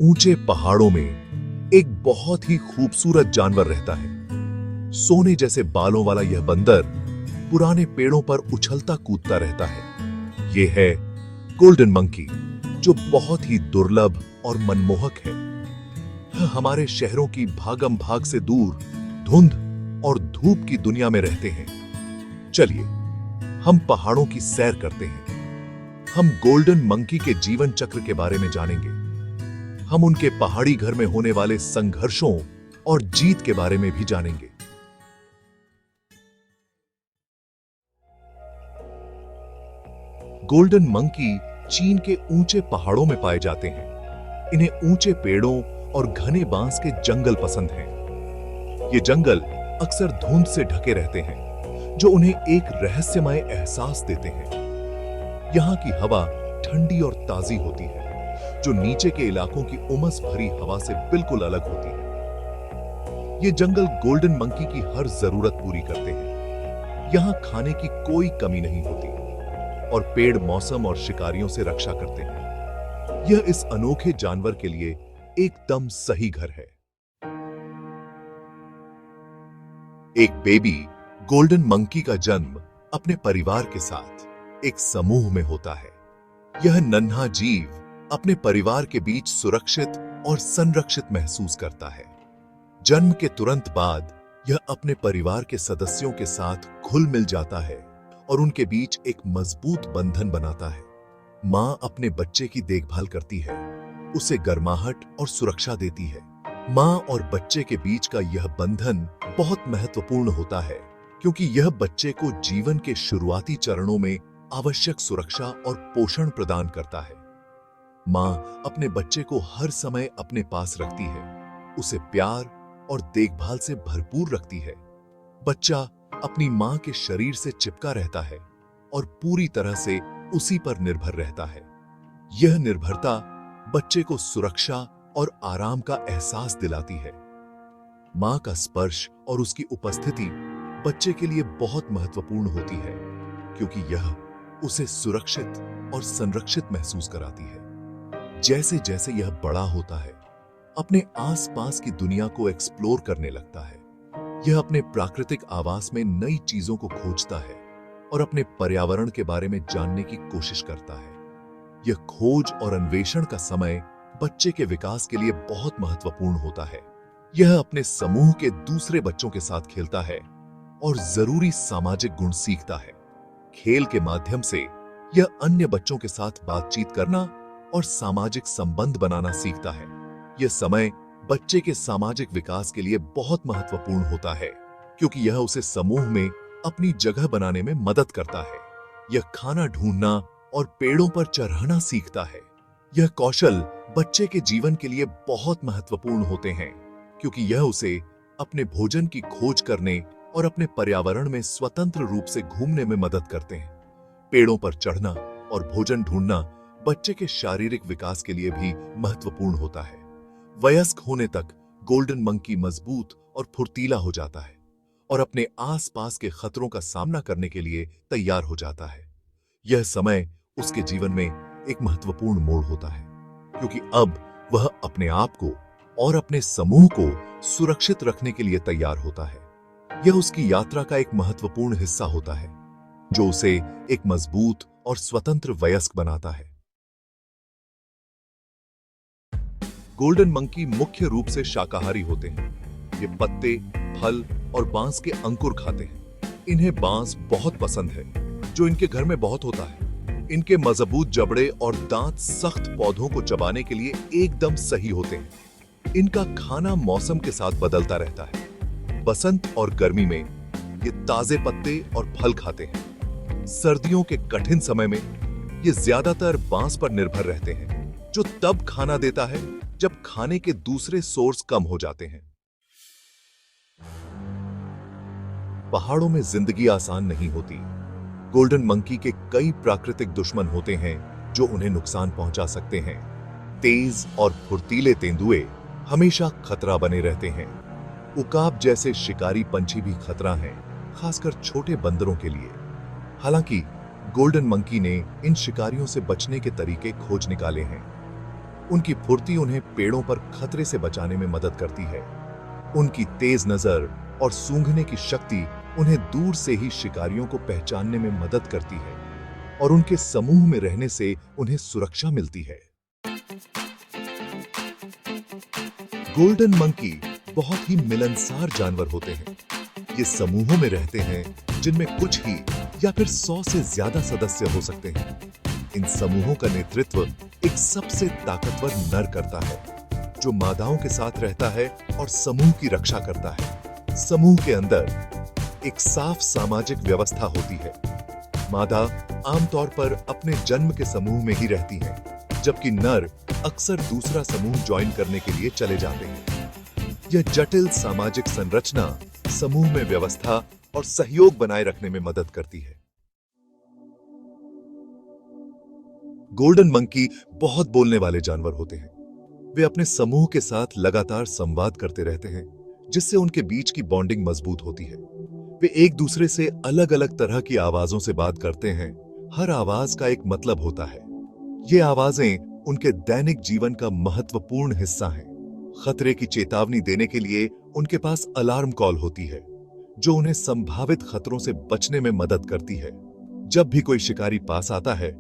ऊंचे पहाड़ों में एक बहुत ही खूबसूरत जानवर रहता है। सोने जैसे बालों वाला यह बंदर पुराने पेड़ों पर उछलता कूदता रहता है। यह है गोल्डन मंकी, जो बहुत ही दुर्लभ और मनमोहक है। यह हमारे शहरों की भागम भाग से दूर धुंध और धूप की दुनिया में रहते हैं। चलिए हम पहाड़ों की सैर करते हैं। हम गोल्डन मंकी के जीवन चक्र के बारे में जानेंगे। हम उनके पहाड़ी घर में होने वाले संघर्षों और जीत के बारे में भी जानेंगे। गोल्डन मंकी चीन के ऊंचे पहाड़ों में पाए जाते हैं। इन्हें ऊंचे पेड़ों और घने बांस के जंगल पसंद हैं। ये जंगल अक्सर धुंध से ढके रहते हैं, जो उन्हें एक रहस्यमय एहसास देते हैं। यहाँ की हवा ठंडी और ताजी होती है, जो नीचे के इलाकों की उमस भरी हवा से बिल्कुल अलग होती है। ये जंगल गोल्डन मंकी की हर जरूरत पूरी करते हैं। यहाँ खाने की कोई कमी नहीं होती और पेड़ मौसम और शिकारियों से रक्षा करते हैं। यह इस अनोखे जानवर के लिए एकदम सही घर है। एक बेबी गोल्डन मंकी का जन्म अपने परिवार के साथ एक समूह में होता है। यह नन्हा जीव अपने परिवार के बीच सुरक्षित और संरक्षित महसूस करता है। जन्म के तुरंत बाद यह अपने परिवार के सदस्यों के साथ घुल मिल जाता है और उनके बीच एक मजबूत बंधन बनाता है। मां अपने बच्चे की देखभाल करती है, उसे गर्माहट और सुरक्षा देती है। मां और बच्चे के बीच का यह बंधन बहुत महत्वपूर्ण होता है, क्योंकि यह बच्चे को जीवन के शुरुआती चरणों में आवश्यक सुरक्षा और पोषण प्रदान करता है। मां अपने बच्चे को हर समय अपने पास रखती है, उसे प्यार और देखभाल से भरपूर रखती है। बच्चा अपनी मां के शरीर से चिपका रहता है और पूरी तरह से उसी पर निर्भर रहता है। यह निर्भरता बच्चे को सुरक्षा और आराम का एहसास दिलाती है। मां का स्पर्श और उसकी उपस्थिति बच्चे के लिए बहुत महत्वपूर्ण होती है, क्योंकि यह उसे सुरक्षित और संरक्षित महसूस कराती है। जैसे जैसे यह बड़ा होता है, अपने आसपास की दुनिया को एक्सप्लोर करने लगता है। यह अपने प्राकृतिक आवास में नई चीजों को खोजता है और अपने पर्यावरण के बारे में जानने की कोशिश करता है। यह खोज और अन्वेषण का समय बच्चे के विकास के लिए बहुत महत्वपूर्ण होता है। यह अपने समूह के दूसरे बच्चों के साथ खेलता है और जरूरी सामाजिक गुण सीखता है। खेल के माध्यम से यह अन्य बच्चों के साथ बातचीत करना और सामाजिक संबंध बनाना सीखता है। यह समय बच्चे के सामाजिक विकास के लिए बहुत महत्वपूर्ण होता है, क्योंकि यह उसे समूह में अपनी जगह बनाने में मदद करता है। यह खाना ढूंढना और पेड़ों पर चढ़ना सीखता है। यह कौशल बच्चे के जीवन के लिए बहुत महत्वपूर्ण होते हैं, क्योंकि यह उसे अपने भोजन की खोज करने और अपने पर्यावरण में स्वतंत्र रूप से घूमने में मदद करते हैं। पेड़ों पर चढ़ना और भोजन ढूंढना बच्चे के शारीरिक विकास के लिए भी महत्वपूर्ण होता है। वयस्क होने तक गोल्डन मंकी मजबूत और फुर्तीला हो जाता है और अपने आसपास के खतरों का सामना करने के लिए तैयार हो जाता है। यह समय उसके जीवन में एक महत्वपूर्ण मोड़ होता है, क्योंकि अब वह अपने आप को और अपने समूह को सुरक्षित रखने के लिए तैयार होता है। यह उसकी यात्रा का एक महत्वपूर्ण हिस्सा होता है, जो उसे एक मजबूत और स्वतंत्र वयस्क बनाता है। गोल्डन मंकी मुख्य रूप से शाकाहारी होते हैं। ये पत्ते, फल और बांस के अंकुर खाते हैं। इन्हें बांस बहुत पसंद है, जो इनके घर में बहुत होता है। इनके मजबूत जबड़े और दांत सख्त पौधों को चबाने के लिए एकदम सही होते हैं। इनका खाना मौसम के साथ बदलता रहता है। बसंत और गर्मी में ये ताजे पत्ते और फल खाते हैं। सर्दियों के कठिन समय में ये ज्यादातर बांस पर निर्भर रहते हैं, जो तब खाना देता है जब खाने के दूसरे सोर्स कम हो जाते हैं। पहाड़ों में जिंदगी आसान नहीं होती। गोल्डन मंकी के कई प्राकृतिक दुश्मन होते हैं जो उन्हें नुकसान पहुंचा सकते हैं। तेज और फुर्तीले तेंदुए हमेशा खतरा बने रहते हैं। उकाब जैसे शिकारी पंछी भी खतरा हैं, खासकर छोटे बंदरों के लिए। हालांकि गोल्डन मंकी ने इन शिकारियों से बचने के तरीके खोज निकाले हैं। उनकी फुर्ती उन्हें पेड़ों पर खतरे से बचाने में मदद करती है। उनकी तेज नजर और सूंघने की शक्ति उन्हें दूर से ही शिकारियों को पहचानने में मदद करती है और उनके समूह में रहने से उन्हें सुरक्षा मिलती है। गोल्डन मंकी बहुत ही मिलनसार जानवर होते हैं। ये समूहों में रहते हैं जिनमें कुछ ही या फिर 100 से ज्यादा सदस्य हो सकते हैं। इन समूहों का नेतृत्व एक सबसे ताकतवर नर करता है, जो मादाओं के साथ रहता है और समूह की रक्षा करता है। समूह के अंदर एक साफ सामाजिक व्यवस्था होती है। मादा आमतौर पर अपने जन्म के समूह में ही रहती हैं, जबकि नर अक्सर दूसरा समूह ज्वाइन करने के लिए चले जाते हैं। यह जटिल सामाजिक संरचना समूह में व्यवस्था और सहयोग बनाए रखने में मदद करती है। गोल्डन मंकी बहुत बोलने वाले जानवर होते हैं। वे अपने समूह के साथ लगातार संवाद करते रहते हैं, जिससे उनके बीच की बॉन्डिंग मजबूत होती है। वे एक दूसरे से अलग अलग तरह की आवाजों से बात करते हैं। हर आवाज का एक मतलब होता है। ये आवाजें उनके दैनिक जीवन का महत्वपूर्ण हिस्सा हैं। खतरे की चेतावनी देने के लिए उनके पास अलार्म कॉल होती है, जो उन्हें संभावित खतरों से बचने में मदद करती है। जब भी कोई शिकारी पास आता है,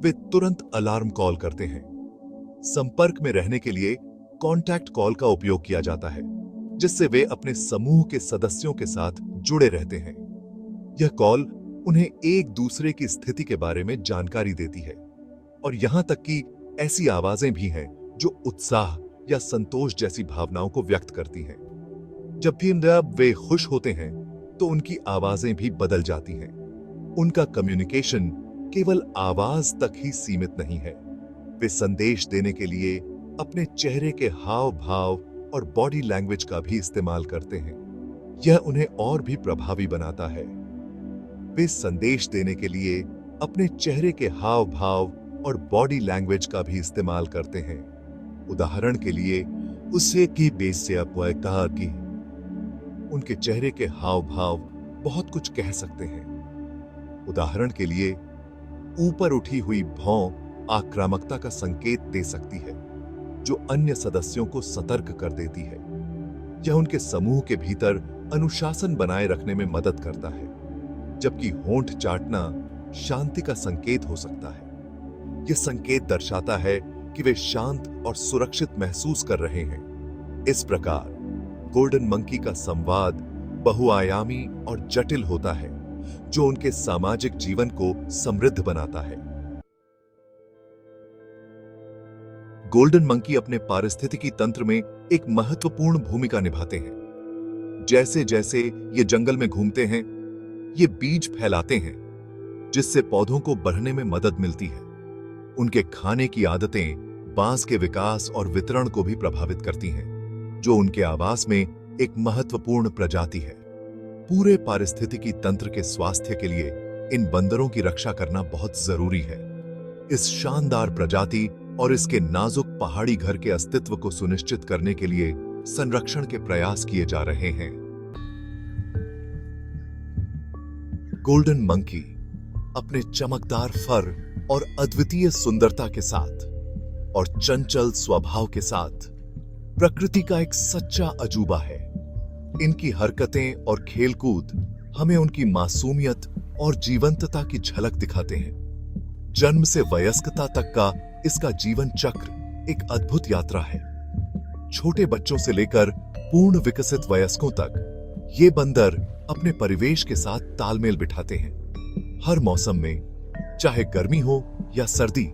वे तुरंत अलार्म कॉल करते हैं। संपर्क में रहने के लिए कॉन्टैक्ट कॉल का उपयोग किया जाता है, जिससे वे अपने समूह के सदस्यों के साथ जुड़े रहते हैं। यह कॉल उन्हें एक दूसरे की स्थिति के बारे में जानकारी देती है, और यहां तक कि ऐसी आवाजें भी हैं जो उत्साह या संतोष जैसी भावनाओं को व्यक्त करती हैं। जब भी वे खुश होते हैं, तो उनकी आवाजें भी बदल जाती हैं। उनका कम्युनिकेशन केवल आवाज तक ही सीमित नहीं है। वे संदेश देने के लिए अपने चेहरे के हाव भाव और बॉडी लैंग्वेज का भी इस्तेमाल करते हैं। यह उन्हें और भी प्रभावी बनाता है। वे संदेश देने के लिए अपने चेहरे के हाव भाव और बॉडी लैंग्वेज का भी इस्तेमाल करते हैं। उदाहरण के लिए, उससे की बेस से कहा कि उनके चेहरे के हाव भाव बहुत कुछ कह सकते हैं। उदाहरण के लिए, ऊपर उठी हुई भौं आक्रामकता का संकेत दे सकती है, जो अन्य सदस्यों को सतर्क कर देती है। यह उनके समूह के भीतर अनुशासन बनाए रखने में मदद करता है, जबकि होंठ चाटना शांति का संकेत हो सकता है। यह संकेत दर्शाता है कि वे शांत और सुरक्षित महसूस कर रहे हैं। इस प्रकार गोल्डन मंकी का संवाद बहुआयामी और जटिल होता है, जो उनके सामाजिक जीवन को समृद्ध बनाता है। गोल्डन मंकी अपने पारिस्थितिकी तंत्र में एक महत्वपूर्ण भूमिका निभाते हैं। जैसे जैसे ये जंगल में घूमते हैं, ये बीज फैलाते हैं, जिससे पौधों को बढ़ने में मदद मिलती है। उनके खाने की आदतें बांस के विकास और वितरण को भी प्रभावित करती हैं, जो उनके आवास में एक महत्वपूर्ण प्रजाति है। पूरे पारिस्थितिकी तंत्र के स्वास्थ्य के लिए इन बंदरों की रक्षा करना बहुत जरूरी है। इस शानदार प्रजाति और इसके नाजुक पहाड़ी घर के अस्तित्व को सुनिश्चित करने के लिए संरक्षण के प्रयास किए जा रहे हैं। गोल्डन मंकी अपने चमकदार फर और अद्वितीय सुंदरता के साथ और चंचल स्वभाव के साथ प्रकृति का एक सच्चा अजूबा है। इनकी हरकतें और खेलकूद हमें उनकी मासूमियत और जीवंतता की झलक दिखाते हैं। जन्म से वयस्कता तक का इसका जीवन चक्र एक अद्भुत यात्रा है। छोटे बच्चों से लेकर पूर्ण विकसित वयस्कों तक ये बंदर अपने परिवेश के साथ तालमेल बिठाते हैं। हर मौसम में, चाहे गर्मी हो या सर्दी,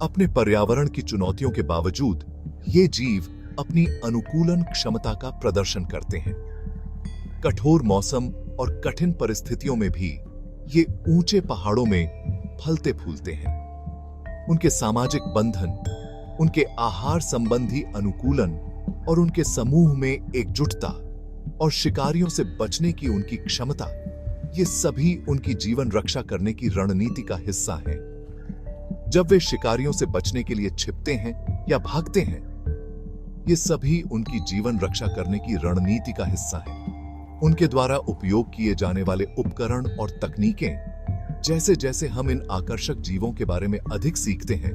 अपने पर्यावरण की चुनौतियों के बावजूद ये जीव अपनी अनुकूलन क्षमता का प्रदर्शन करते हैं। कठोर मौसम और कठिन परिस्थितियों में भी ये ऊंचे पहाड़ों में फलते फूलते हैं। उनके सामाजिक बंधन, उनके आहार संबंधी अनुकूलन और उनके समूह में एकजुटता और शिकारियों से बचने की उनकी क्षमता, ये सभी उनकी जीवन रक्षा करने की रणनीति का हिस्सा हैं। जब वे शिकारियों से बचने के लिए छिपते हैं या भागते हैं, ये सभी उनकी जीवन रक्षा करने की रणनीति का हिस्सा है। उनके द्वारा उपयोग किए जाने वाले उपकरण और तकनीकें, जैसे जैसे हम इन आकर्षक जीवों के बारे में अधिक सीखते हैं,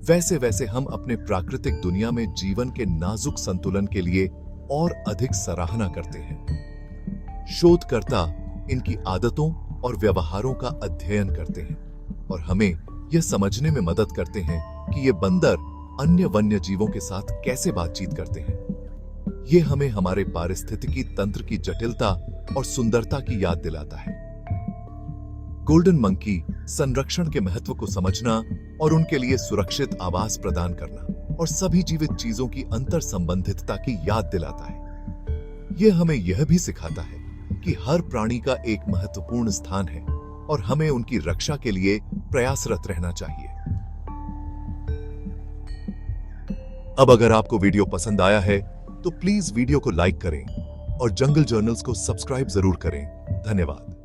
वैसे वैसे हम अपने प्राकृतिक दुनिया में जीवन के नाजुक संतुलन के लिए और अधिक सराहना करते हैं। शोधकर्ता इनकी आदतों और व्यवहारों का अध्ययन करते हैं और हमें यह समझने में मदद करते हैं कि ये बंदर अन्य वन्य जीवों के साथ कैसे बातचीत करते हैं। ये हमें हमारे पारिस्थितिकी तंत्र की जटिलता और सुंदरता की याद दिलाता है। गोल्डन मंकी संरक्षण के महत्व को समझना और उनके लिए सुरक्षित आवास प्रदान करना और सभी जीवित चीजों की अंतर संबंधितता की याद दिलाता है। यह हमें यह भी सिखाता है कि हर प्राणी का एक महत्वपूर्ण स्थान है और हमें उनकी रक्षा के लिए प्रयासरत रहना चाहिए। अब अगर आपको वीडियो पसंद आया है तो प्लीज वीडियो को लाइक करें और जंगल जर्नल्स को सब्सक्राइब जरूर करें। धन्यवाद।